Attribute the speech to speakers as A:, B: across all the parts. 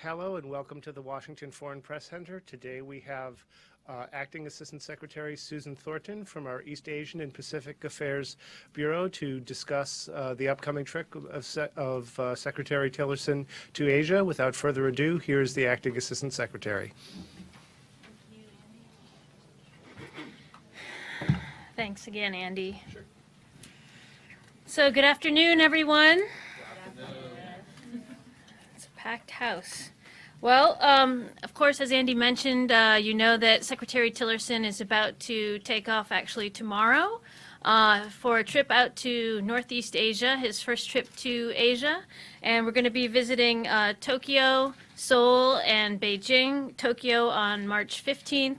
A: Hello and welcome to the Washington Foreign Press Center. Today we have Acting Assistant Secretary Susan Thornton from our East Asian and Pacific Affairs Bureau to discuss the upcoming trip of Secretary Tillerson to Asia. Without further ado, here is the Acting Assistant Secretary.
B: Thanks again, Andy.
A: Sure.
B: So good afternoon, everyone. It's a packed house. Well, of course, as Andy mentioned, you know that Secretary Tillerson is about to take off actually tomorrow for a trip out to Northeast Asia, his first trip to Asia. And we're going to be visiting Tokyo, Seoul, and Beijing. Tokyo on March 15th,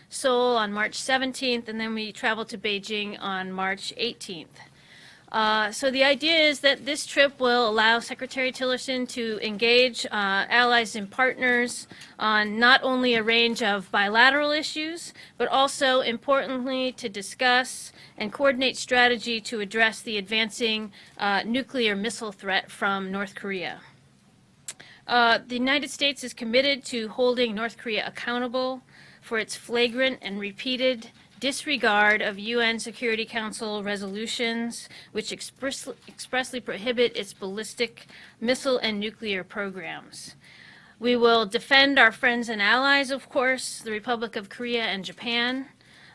B: Seoul on March 17th, and then we travel to Beijing on March 18th. So the idea is that this trip will allow Secretary Tillerson to engage allies and partners on not only a range of bilateral issues, but also, importantly, to discuss and coordinate strategy to address the advancing nuclear missile threat from North Korea. The United States is committed to holding North Korea accountable for its flagrant and repeated disregard of UN Security Council resolutions which expressly prohibit its ballistic missile and nuclear programs. We will defend our friends and allies, of course, the Republic of Korea and Japan,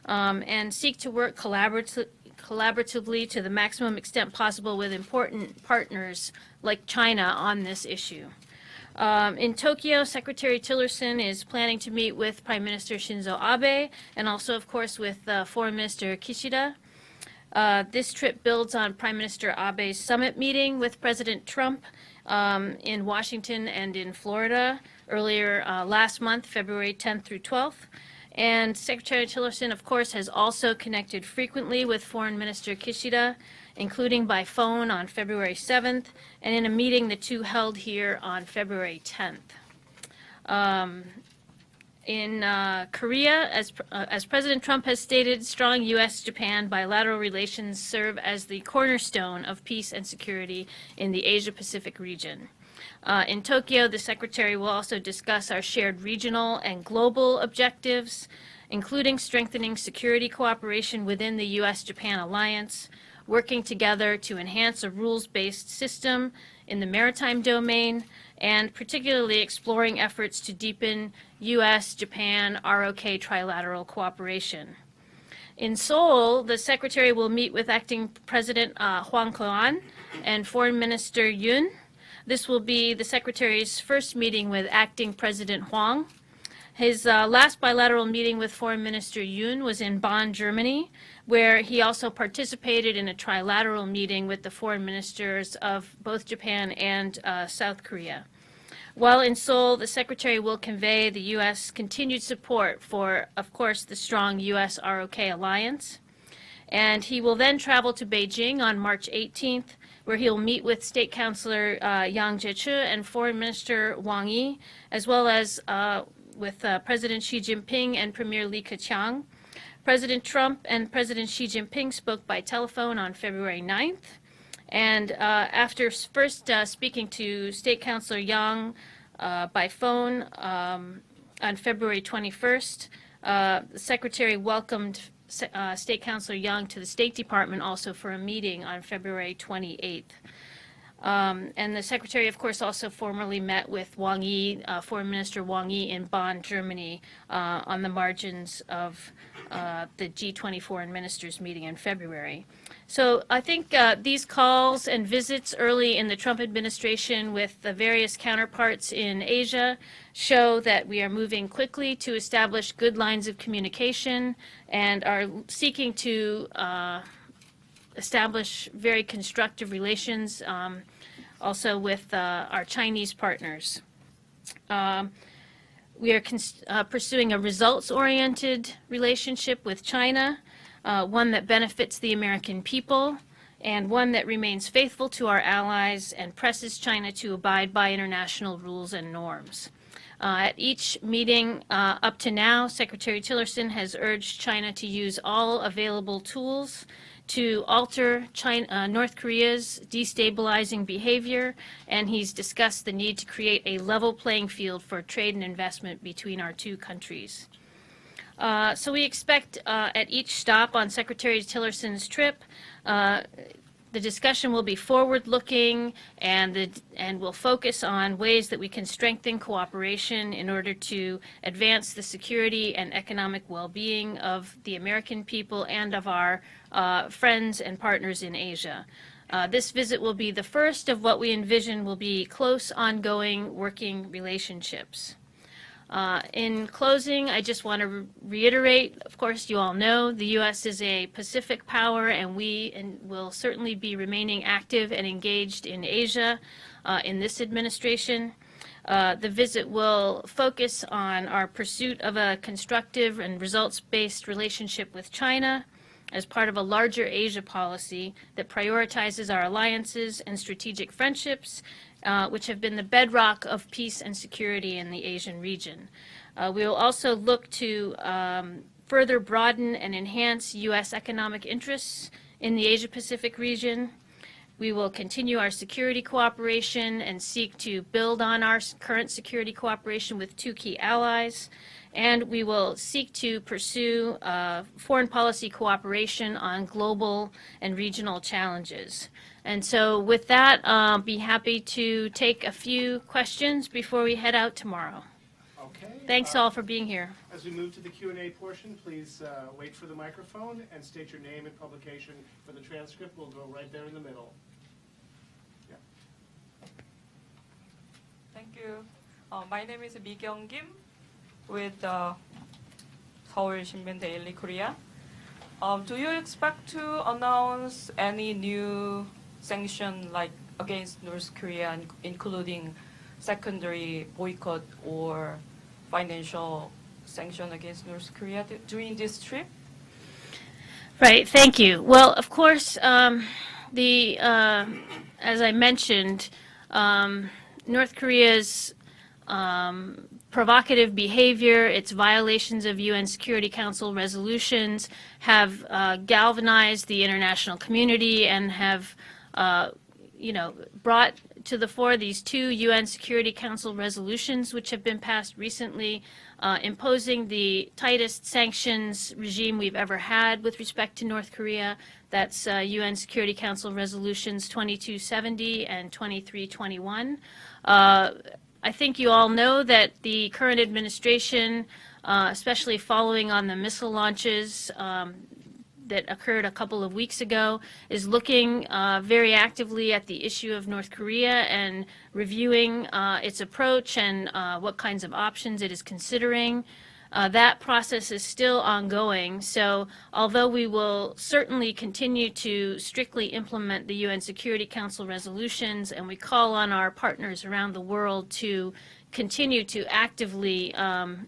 B: and seek to work collaboratively to the maximum extent possible with important partners like China on this issue. In Tokyo, Secretary Tillerson is planning to meet with Prime Minister Shinzo Abe and also, of course, with Foreign Minister Kishida. This trip builds on Prime Minister Abe's summit meeting with President Trump in Washington and in Florida earlier last month, February 10th through 12th. And Secretary Tillerson, of course, has also connected frequently with Foreign Minister Kishida, including by phone on February 7th, and in a meeting the two held here on February 10th. In Korea, as President Trump has stated, strong U.S.-Japan bilateral relations serve as the cornerstone of peace and security in the Asia-Pacific region. In Tokyo, the Secretary will also discuss our shared regional and global objectives, including strengthening security cooperation within the U.S.-Japan alliance, working together to enhance a rules-based system in the maritime domain, and particularly exploring efforts to deepen U.S.-Japan ROK trilateral cooperation. In Seoul, the Secretary will meet with Acting President Hwang Kyo-ahn and Foreign Minister Yoon. This will be the Secretary's first meeting with Acting President Hwang. His last bilateral meeting with Foreign Minister Yoon was in Bonn, Germany, where he also participated in a trilateral meeting with the foreign ministers of both Japan and South Korea. While in Seoul, the Secretary will convey the U.S. continued support for, of course, the strong U.S. ROK alliance. And he will then travel to Beijing on March 18th, where he'll meet with State Councilor Yang Jiechi and Foreign Minister Wang Yi, as well as with President Xi Jinping and Premier Li Keqiang. President Trump and President Xi Jinping spoke by telephone on February 9th. And after first speaking to State Councilor Yang by phone on February 21st, the Secretary welcomed State Councilor Yang to the State Department also for a meeting on February 28th. And the Secretary, of course, also formally met with Wang Yi, Foreign Minister Wang Yi in Bonn, Germany, on the margins of the G20 Foreign Ministers meeting in February. So I think these calls and visits early in the Trump administration with the various counterparts in Asia show that we are moving quickly to establish good lines of communication and are seeking to establish very constructive relations also with our Chinese partners. We are pursuing a results-oriented relationship with China, one that benefits the American people, and one that remains faithful to our allies and presses China to abide by international rules and norms. At each meeting up to now, Secretary Tillerson has urged China to use all available tools to alter North Korea's destabilizing behavior, and he's discussed the need to create a level playing field for trade and investment between our two countries. So we expect at each stop on Secretary Tillerson's trip, the discussion will be forward-looking and will focus on ways that we can strengthen cooperation in order to advance the security and economic well-being of the American people and of our friends and partners in Asia. This visit will be the first of what we envision will be close, ongoing working relationships. In closing, I just want to reiterate, of course, you all know the U.S. is a Pacific power, and we will certainly be remaining active and engaged in Asia in this administration. The visit will focus on our pursuit of a constructive and results-based relationship with China as part of a larger Asia policy that prioritizes our alliances and strategic friendships, which have been the bedrock of peace and security in the Asian region. We will also look to further broaden and enhance U.S. economic interests in the Asia-Pacific region. We will continue our security cooperation and seek to build on our current security cooperation with two key allies. And we will seek to pursue foreign policy cooperation on global and regional challenges. And so with that, I'll be happy to take a few questions before we head out tomorrow.
A: Okay.
B: Thanks all for being here.
A: As we move to the Q&A portion, please wait for the microphone and state your name and publication for the transcript. We'll go right there in the middle. Yeah.
C: Thank you. My name is Mi Kyung Kim with Seoul Shinmin Daily Korea. Do you expect to announce any new sanction like against North Korea, including secondary boycott or financial sanction against North Korea during this trip?
B: Right, thank you. Well, of course, as I mentioned, North Korea's provocative behavior, its violations of UN Security Council resolutions have galvanized the international community and have, brought to the fore these two UN Security Council resolutions, which have been passed recently, imposing the tightest sanctions regime we've ever had with respect to North Korea. That's UN Security Council resolutions 2270 and 2321. I think you all know that the current administration, especially following on the missile launches that occurred a couple of weeks ago, is looking very actively at the issue of North Korea and reviewing its approach and what kinds of options it is considering. That process is still ongoing, so although we will certainly continue to strictly implement the UN Security Council resolutions, and we call on our partners around the world to continue to actively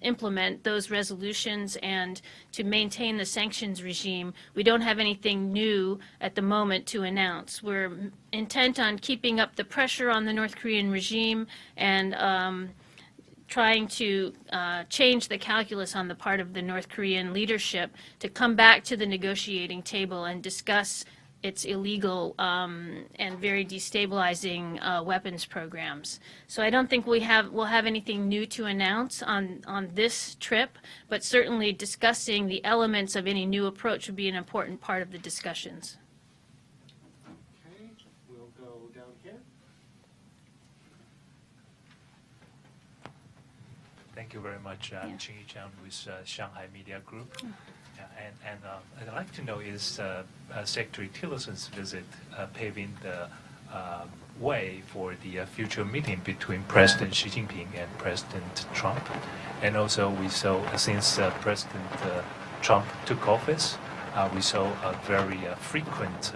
B: implement those resolutions and to maintain the sanctions regime, we don't have anything new at the moment to announce. We're intent on keeping up the pressure on the North Korean regime and trying to change the calculus on the part of the North Korean leadership to come back to the negotiating table and discuss its illegal and very destabilizing weapons programs. So I don't think we'll have anything new to announce on this trip, but certainly discussing the elements of any new approach would be an important part of the discussions.
A: Okay, we'll go down here.
D: Thank you very much,
B: Yeah.
D: Ching Yi-Chang with Shanghai Media Group. And I'd like to know, is Secretary Tillerson's visit paving the way for the future meeting between President Xi Jinping and President Trump? And also we saw, since President Trump took office, we saw a very frequent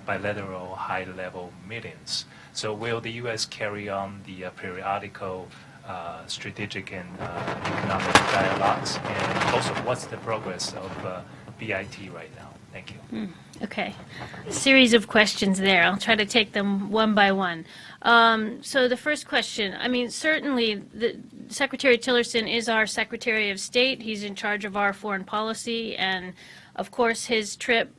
D: bilateral high-level meetings. So will the U.S. carry on the periodical strategic and economic dialogues, and also what's the progress of BIT right now? Thank you.
B: Okay, a series of questions there. I'll try to take them one by one. So the first question, I mean, certainly Secretary Tillerson is our Secretary of State. He's in charge of our foreign policy, and Of course, his trip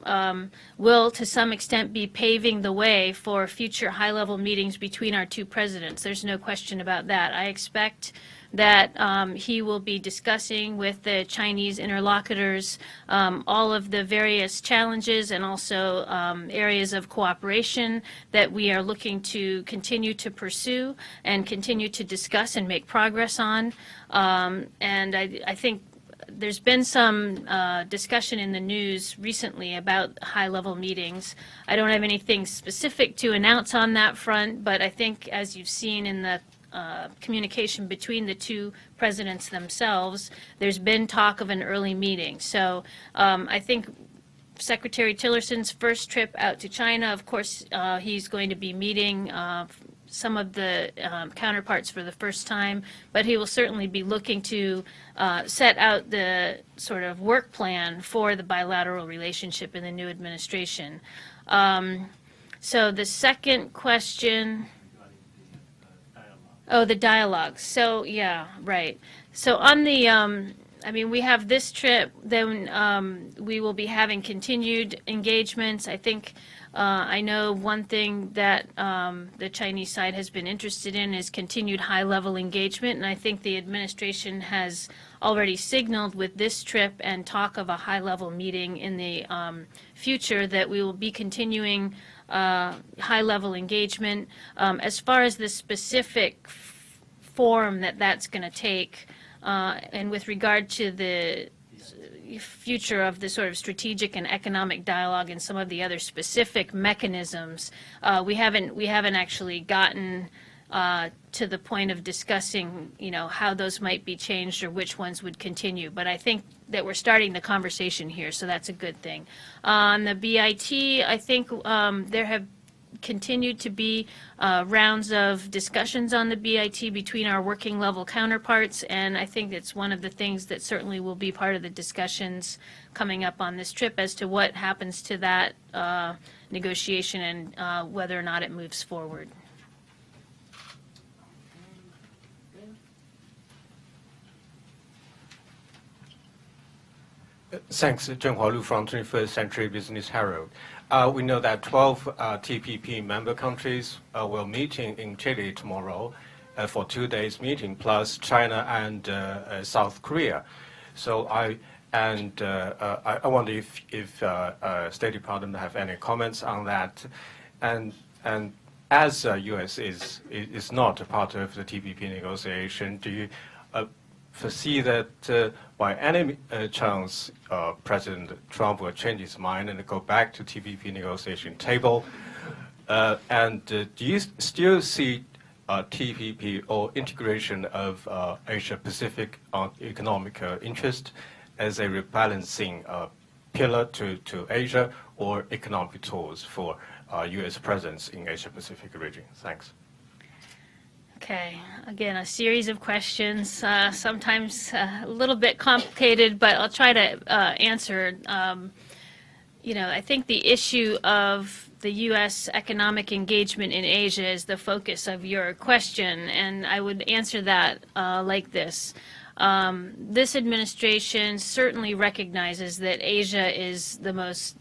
B: will, to some extent, be paving the way for future high-level meetings between our two presidents. There's no question about that. I expect that he will be discussing with the Chinese interlocutors all of the various challenges and also areas of cooperation that we are looking to continue to pursue and continue to discuss and make progress on. And I think there's been some discussion in the news recently about high-level meetings. I don't have anything specific to announce on that front, but I think, as you've seen in the communication between the two presidents themselves, there's been talk of an early meeting. So I think Secretary Tillerson's first trip out to China, of course, he's going to be meeting some of the counterparts for the first time, but he will certainly be looking to set out the sort of work plan for the bilateral relationship in the new administration. So the second question. Oh, the dialogue. So, yeah, right. So on the, I mean, we have this trip, then we will be having continued engagements. I think, I know one thing that the Chinese side has been interested in is continued high-level engagement, and I think the administration has already signaled with this trip and talk of a high-level meeting in the future that we will be continuing high-level engagement. As far as the specific form that that's going to take, and with regard to the future of the sort of strategic and economic dialogue and some of the other specific mechanisms, we haven't actually gotten to the point of discussing, you know, how those might be changed or which ones would continue. But I think that we're starting the conversation here, so that's a good thing. On the BIT, I think there have continued to be rounds of discussions on the BIT between our working level counterparts, and I think it's one of the things that certainly will be part of the discussions coming up on this trip as to what happens to that negotiation and whether or not it moves forward.
E: Thanks. Zhenghua Lu from 21st Century Business Herald. We know that 12 TPP member countries will meet in Chile tomorrow for 2 days meeting, plus China and South Korea. So I wonder if State Department have any comments on that, and as U.S. is not a part of the TPP negotiation, do you foresee that by any chance President Trump will change his mind and go back to TPP negotiation table? And do you still see TPP or integration of Asia-Pacific economic interest as a rebalancing pillar to Asia or economic tools for U.S. presence in Asia-Pacific region? Thanks.
B: Okay, again, a series of questions, sometimes a little bit complicated, but I'll try to answer. You know, I think the issue of the U.S. economic engagement in Asia is the focus of your question, and I would answer that like this. This administration certainly recognizes that Asia is the most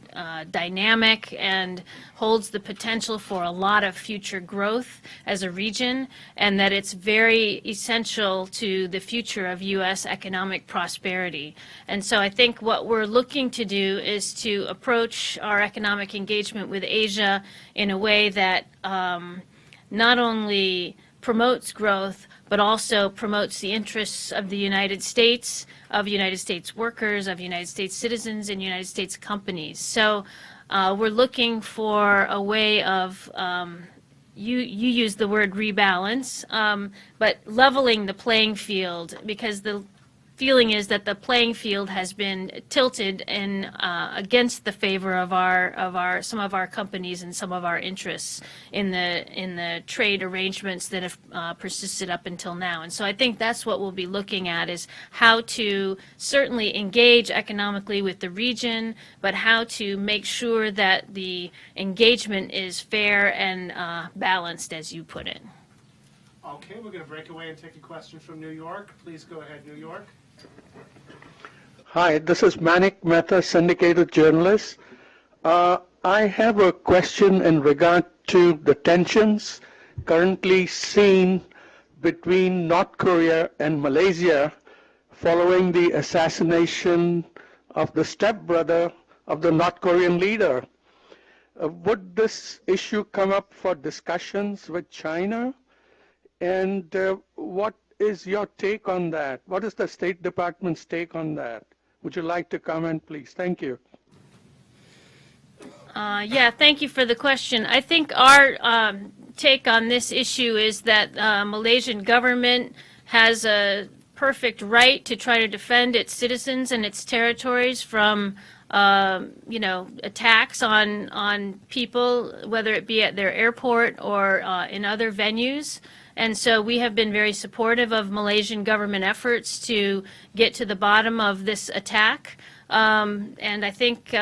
B: dynamic and holds the potential for a lot of future growth as a region, and that it's very essential to the future of U.S. economic prosperity. And so I think what we're looking to do is to approach our economic engagement with Asia in a way that not only promotes growth, but also promotes the interests of the United States, of United States workers, of United States citizens, and United States companies. So we're looking for a way of, you use the word rebalance, but leveling the playing field, because the feeling is that the playing field has been tilted in against the favor of some of our companies and some of our interests in the trade arrangements that have persisted up until now. And so I think that's what we'll be looking at, is how to certainly engage economically with the region, but how to make sure that the engagement is fair and balanced, as you put it.
A: Okay, we're going to break away and take a question from New York. Please go ahead, New York.
F: Hi, this is Manik Mehta, syndicated journalist. I have a question in regard to the tensions currently seen between North Korea and Malaysia following the assassination of the stepbrother of the North Korean leader. Would this issue come up for discussions with China? And what is your take on that? What is the State Department's take on that? Would you like to comment, please? Thank you.
B: Yeah, thank you for the question. I think our take on this issue is that Malaysian government has a perfect right to try to defend its citizens and its territories from attacks on people, whether it be at their airport or in other venues. And so we have been very supportive of Malaysian government efforts to get to the bottom of this attack. And I think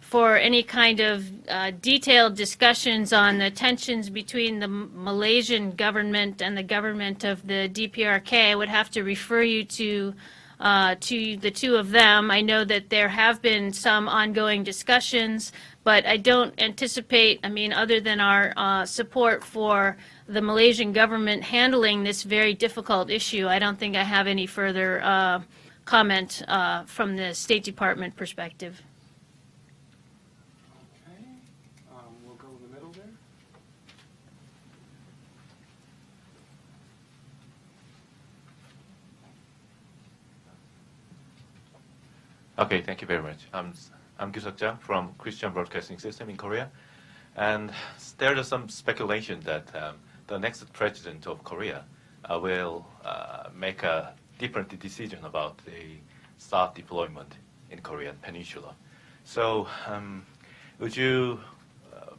B: for any kind of detailed discussions on the tensions between the Malaysian government and the government of the DPRK, I would have to refer you to the two of them. I know that there have been some ongoing discussions, but I don't anticipate, other than our support for the Malaysian government handling this very difficult issue, I don't think I have any further comment from the State Department perspective.
A: Okay, we'll go in the middle there.
G: Okay, thank you very much. I'm Gyu-seok Jang from Christian Broadcasting System in Korea. And there is some speculation that the next president of Korea will make a different decision about the SAT deployment in Korean Peninsula. So would you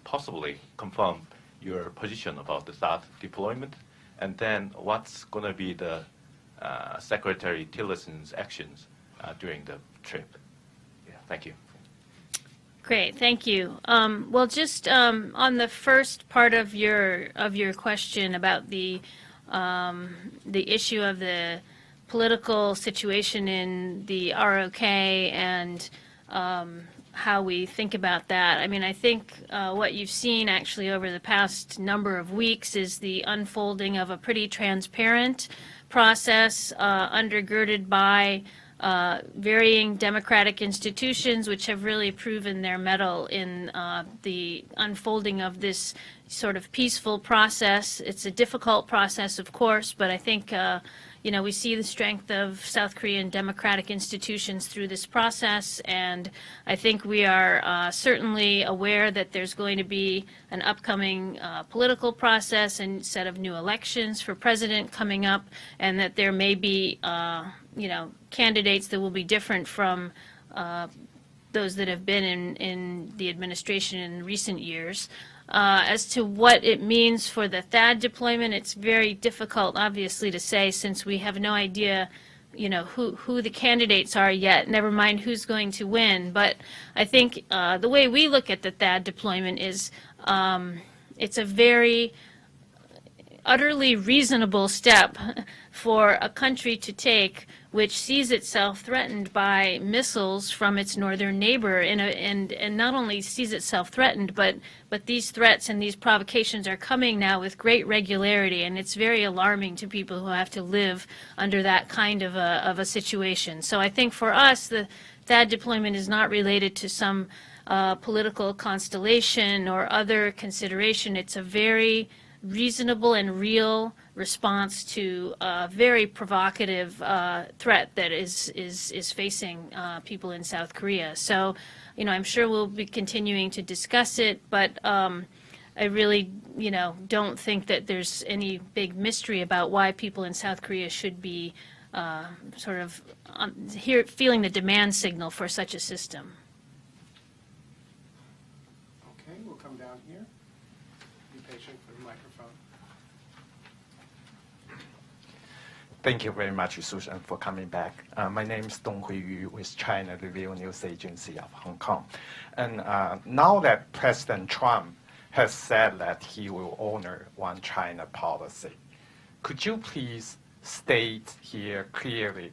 G: possibly confirm your position about the SAT deployment? And then what's going to be the Secretary Tillerson's actions during the trip? Yeah, thank you.
B: Great, thank you. Well, just on the first part of your question about the issue of the political situation in the ROK and how we think about that. I think what you've seen actually over the past number of weeks is the unfolding of a pretty transparent process undergirded by varying democratic institutions which have really proven their mettle in the unfolding of this sort of peaceful process. It's a difficult process, of course, but I think we see the strength of South Korean democratic institutions through this process, and I think we are certainly aware that there's going to be an upcoming political process and set of new elections for president coming up, and that there may be candidates that will be different from those that have been in the administration in recent years. As to what it means for the THAAD deployment, it's very difficult, obviously, to say since we have no idea, who the candidates are yet, never mind who's going to win. But I think the way we look at the THAAD deployment is it's a very utterly reasonable step for a country to take which sees itself threatened by missiles from its northern neighbor, and not only sees itself threatened, but these threats and these provocations are coming now with great regularity, and it's very alarming to people who have to live under that kind of a situation. So I think for us, the THAAD deployment is not related to some political constellation or other consideration. It's a very reasonable and real response to a very provocative threat that is facing people in South Korea. So, I'm sure we'll be continuing to discuss it, but I really, don't think that there's any big mystery about why people in South Korea should be feeling the demand signal for such a system.
A: Okay, we'll come down here. Be patient for the microphone.
H: Thank you very much, Susan, for coming back. My name is Dong Hui Yu with China Review News Agency of Hong Kong. And now that President Trump has said that he will honor one China policy, could you please state here clearly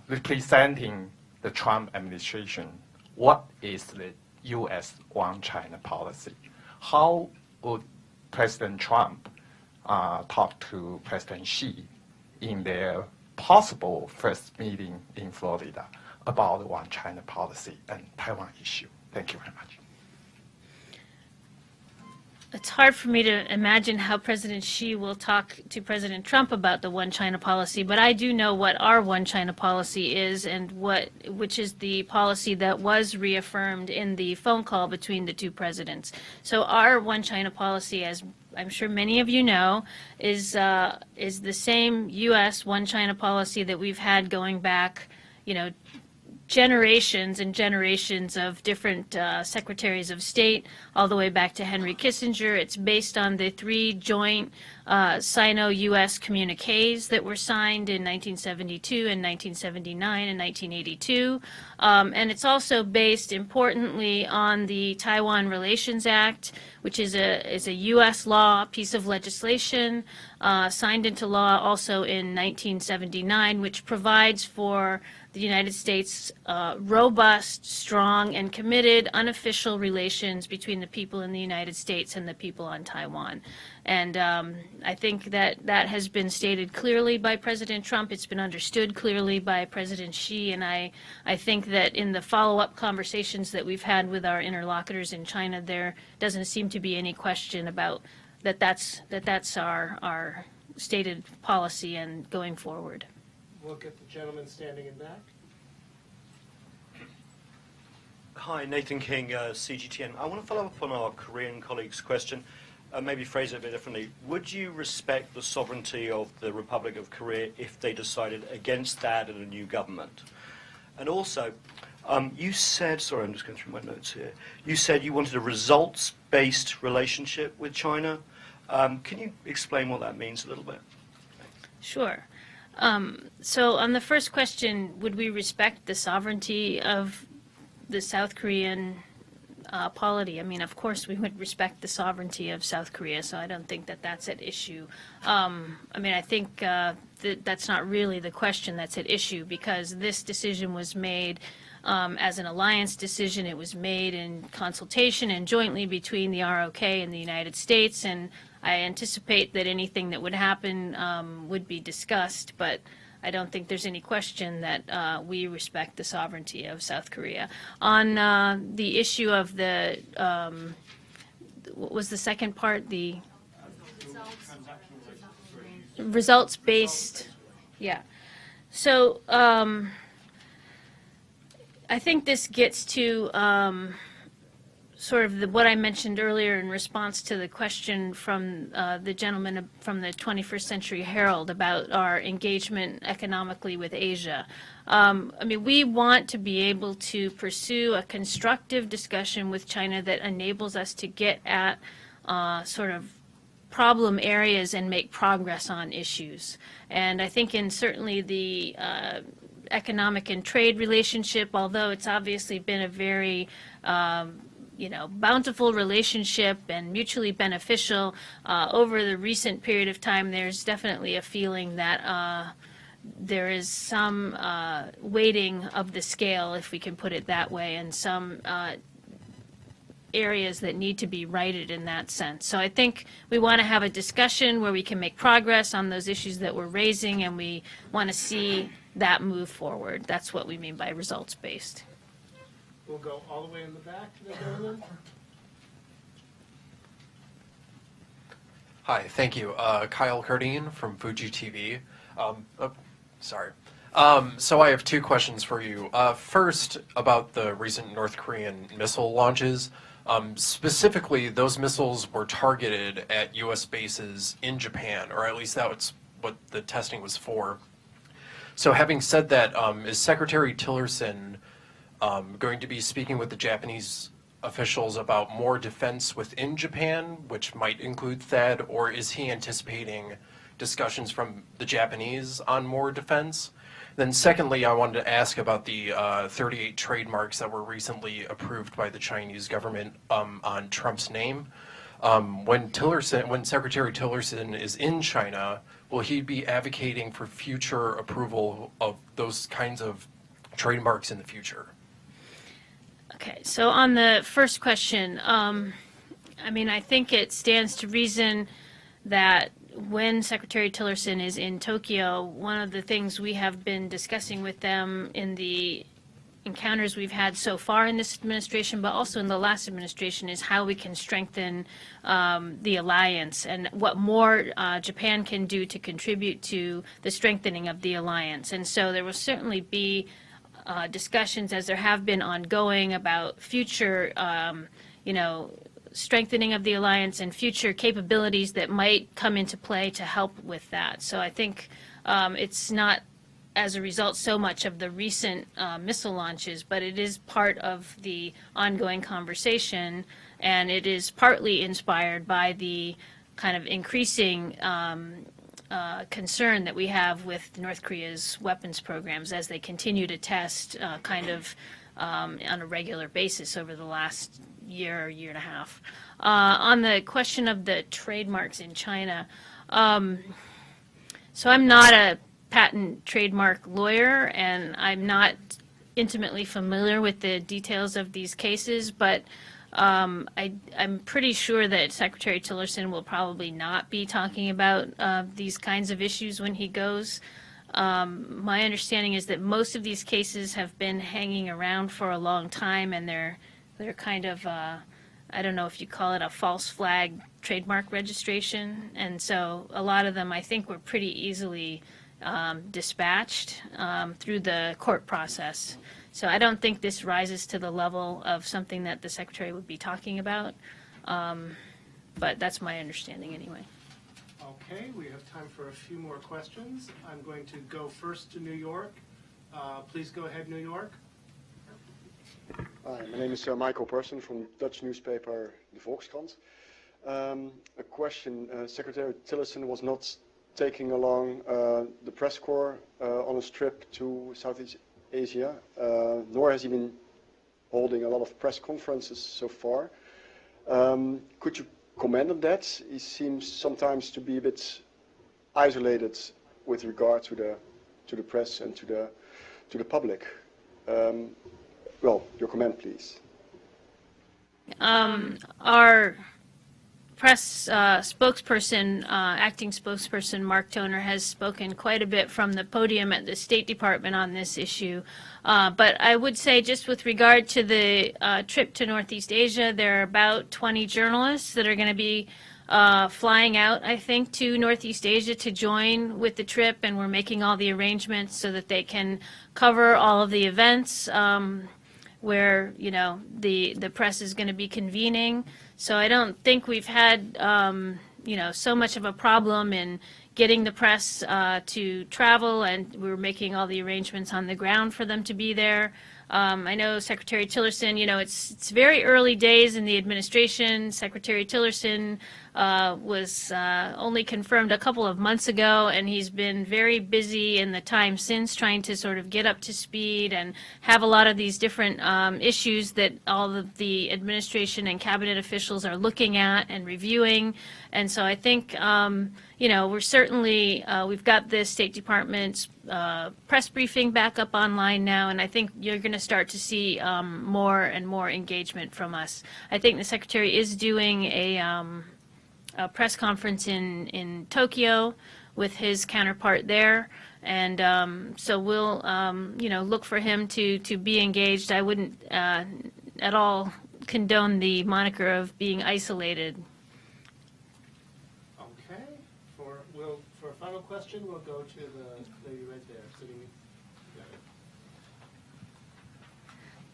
H: representing the Trump administration, what is the U.S. One China policy? How would President Trump talk to President Xi in their possible first meeting in Florida about the One China policy and Taiwan issue? Thank you very much.
B: It's hard for me to imagine how President Xi will talk to President Trump about the One China policy, but I do know what our One China policy is, and which is the policy that was reaffirmed in the phone call between the two presidents. So our One China policy, as I'm sure many of you know, is the same U.S. One China policy that we've had going back, generations and generations of different secretaries of state, all the way back to Henry Kissinger. It's based on the 3 joint Sino-U.S. communiques that were signed in 1972 and 1979 and 1982. And it's also based, importantly, on the Taiwan Relations Act, which is a U.S. law, piece of legislation, signed into law also in 1979, which provides for the United States' robust, strong, and committed unofficial relations between the people in the United States and the people on Taiwan. And I think that has been stated clearly by President Trump. It's been understood clearly by President Xi. And I think that in the follow-up conversations that we've had with our interlocutors in China, there doesn't seem to be any question about that's our stated policy and going forward.
A: We'll get the gentleman standing in back.
I: Hi, Nathan King, CGTN. I want to follow up on our Korean colleague's question, maybe phrase it a bit differently. Would you respect the sovereignty of the Republic of Korea if they decided against that and a new government? And also, you said, sorry, I'm just going through my notes here. You said you wanted a results-based relationship with China. Can you explain what that means a little bit?
B: Sure. So on the first question, would we respect the sovereignty of the South Korean polity? I mean, of course we would respect the sovereignty of South Korea, so I don't think that that's at issue. I mean, I think that's not really the question that's at issue, because this decision was made as an alliance decision. It was made in consultation and jointly between the ROK and the United States, and I anticipate that anything that would happen would be discussed, but I don't think there's any question that we respect the sovereignty of South Korea. On the issue of the, what was the second part? The results-based, yeah. So I think this gets to sort of what I mentioned earlier in response to the question from the gentleman from the 21st Century Herald about our engagement economically with Asia. I mean, we want to be able to pursue a constructive discussion with China that enables us to get at sort of problem areas and make progress on issues. And I think in certainly the economic and trade relationship, although it's obviously been a very bountiful relationship and mutually beneficial, over the recent period of time, there's definitely a feeling that there is some weighting of the scale, if we can put it that way, and some areas that need to be righted in that sense. So I think we want to have a discussion where we can make progress on those issues that we're raising, and we want to see that move forward. That's what we mean by results-based.
A: We'll go all the way in the back to the gentleman.
J: Hi, thank you. Kyle Cardine from Fuji TV. So I have 2 questions for you. First, about the recent North Korean missile launches. Specifically, those missiles were targeted at U.S. bases in Japan, or at least that's what the testing was for. So having said that, is Secretary Tillerson going to be speaking with the Japanese officials about more defense within Japan, which might include THAAD, or is he anticipating discussions from the Japanese on more defense? Then secondly, I wanted to ask about the 38 trademarks that were recently approved by the Chinese government on Trump's name. When Secretary Tillerson is in China, will he be advocating for future approval of those kinds of trademarks in the future?
B: Okay, so on the first question, I mean, I think it stands to reason that when Secretary Tillerson is in Tokyo, one of the things we have been discussing with them in the encounters we've had so far in this administration, but also in the last administration, is how we can strengthen the alliance and what more Japan can do to contribute to the strengthening of the alliance. And so there will certainly be discussions, as there have been ongoing, about future, strengthening of the alliance and future capabilities that might come into play to help with that. So I think it's not as a result so much of the recent missile launches, but it is part of the ongoing conversation, and it is partly inspired by the kind of increasing concern that we have with North Korea's weapons programs as they continue to test on a regular basis over the last year and a half. On the question of the trademarks in China, so I'm not a patent trademark lawyer, and I'm not intimately familiar with the details of these cases, but I'm pretty sure that Secretary Tillerson will probably not be talking about these kinds of issues when he goes. My understanding is that most of these cases have been hanging around for a long time, and they're kind of, I don't know if you call it a false flag trademark registration, and so a lot of them I think were pretty easily dispatched through the court process. So I don't think this rises to the level of something that the Secretary would be talking about, but that's my understanding anyway.
A: Okay, we have time for a few more questions. I'm going to go first to New York. Please go ahead, New York.
K: Hi, my name is Michael Persson from Dutch newspaper De Volkskrant. A question, Secretary Tillerson was not taking along the press corps on his trip to Southeast Asia, nor has he been holding a lot of press conferences so far. Could you comment on that? He seems sometimes to be a bit isolated with regard to the press and to the public. Well, your comment, please.
B: Our press spokesperson, acting spokesperson Mark Toner, has spoken quite a bit from the podium at the State Department on this issue. But I would say, just with regard to the trip to Northeast Asia, there are about 20 journalists that are going to be flying out, I think, to Northeast Asia to join with the trip, and we're making all the arrangements so that they can cover all of the events where, the press is going to be convening. So I don't think we've had, so much of a problem in getting the press to travel, and we're making all the arrangements on the ground for them to be there. I know Secretary Tillerson, it's very early days in the administration. Secretary Tillerson was only confirmed a couple of months ago, and he's been very busy in the time since trying to sort of get up to speed and have a lot of these different issues that all of the administration and cabinet officials are looking at and reviewing. And so I think, we're certainly, we've got the State Department's press briefing back up online now, and I think you're going to start to see more and more engagement from us. I think the Secretary is doing a press conference in Tokyo with his counterpart there, and so we'll look for him to be engaged. I wouldn't at all condone the moniker of being isolated.
A: Okay. For a final question, we'll go to the lady right there sitting.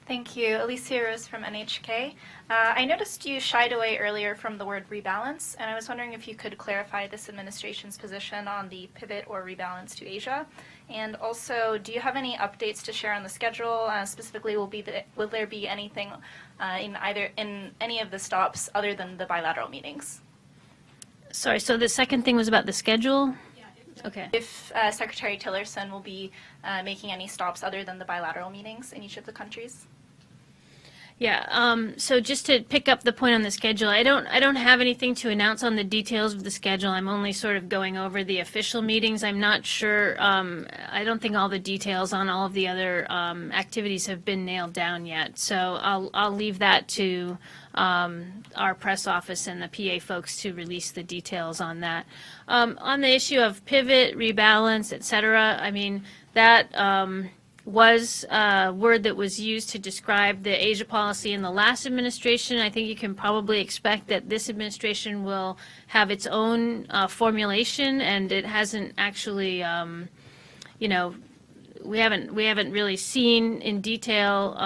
L: Thank you. Alicia Rose from NHK. I noticed you shied away earlier from the word rebalance, and I was wondering if you could clarify this administration's position on the pivot or rebalance to Asia. And also, do you have any updates to share on the schedule? Specifically, will there be anything in any of the stops other than the bilateral meetings?
B: Sorry, so the second thing was about the schedule? Okay.
L: If Secretary Tillerson will be making any stops other than the bilateral meetings in each of the countries?
B: Yeah, so just to pick up the point on the schedule, I don't have anything to announce on the details of the schedule. I'm only sort of going over the official meetings. I'm not sure, I don't think all the details on all of the other activities have been nailed down yet. So I'll leave that to our press office and the PA folks to release the details on that. On the issue of pivot, rebalance, et cetera, I mean, that was a word that was used to describe the Asia policy in the last administration. I think you can probably expect that this administration will have its own formulation, and it hasn't actually, you know, we haven't really seen in detail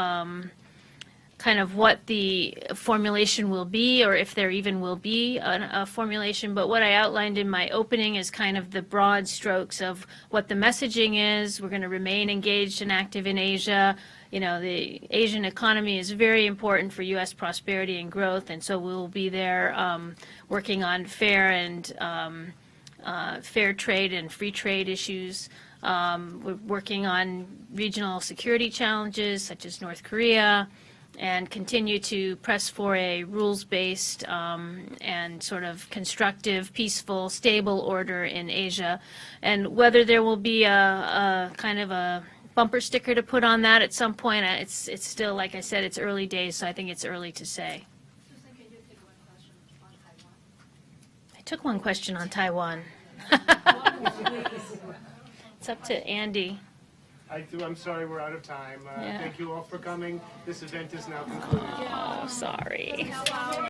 B: kind of what the formulation will be, or if there even will be a formulation. But what I outlined in my opening is kind of the broad strokes of what the messaging is. We're going to remain engaged and active in Asia. You know, the Asian economy is very important for U.S. prosperity and growth, and so we'll be there working on fair trade and free trade issues. We're working on regional security challenges such as North Korea, and continue to press for a rules-based and sort of constructive, peaceful, stable order in Asia. And whether there will be a kind of a bumper sticker to put on that at some point, it's still, like I said, it's early days, so I think it's early to say.
M: Susan, can you take one question on Taiwan?
B: I took one question on Taiwan. It's up to Andy.
A: I'm sorry, we're out of time.
B: Yeah.
A: Thank you all for coming. This event is now concluded.
B: Oh, sorry.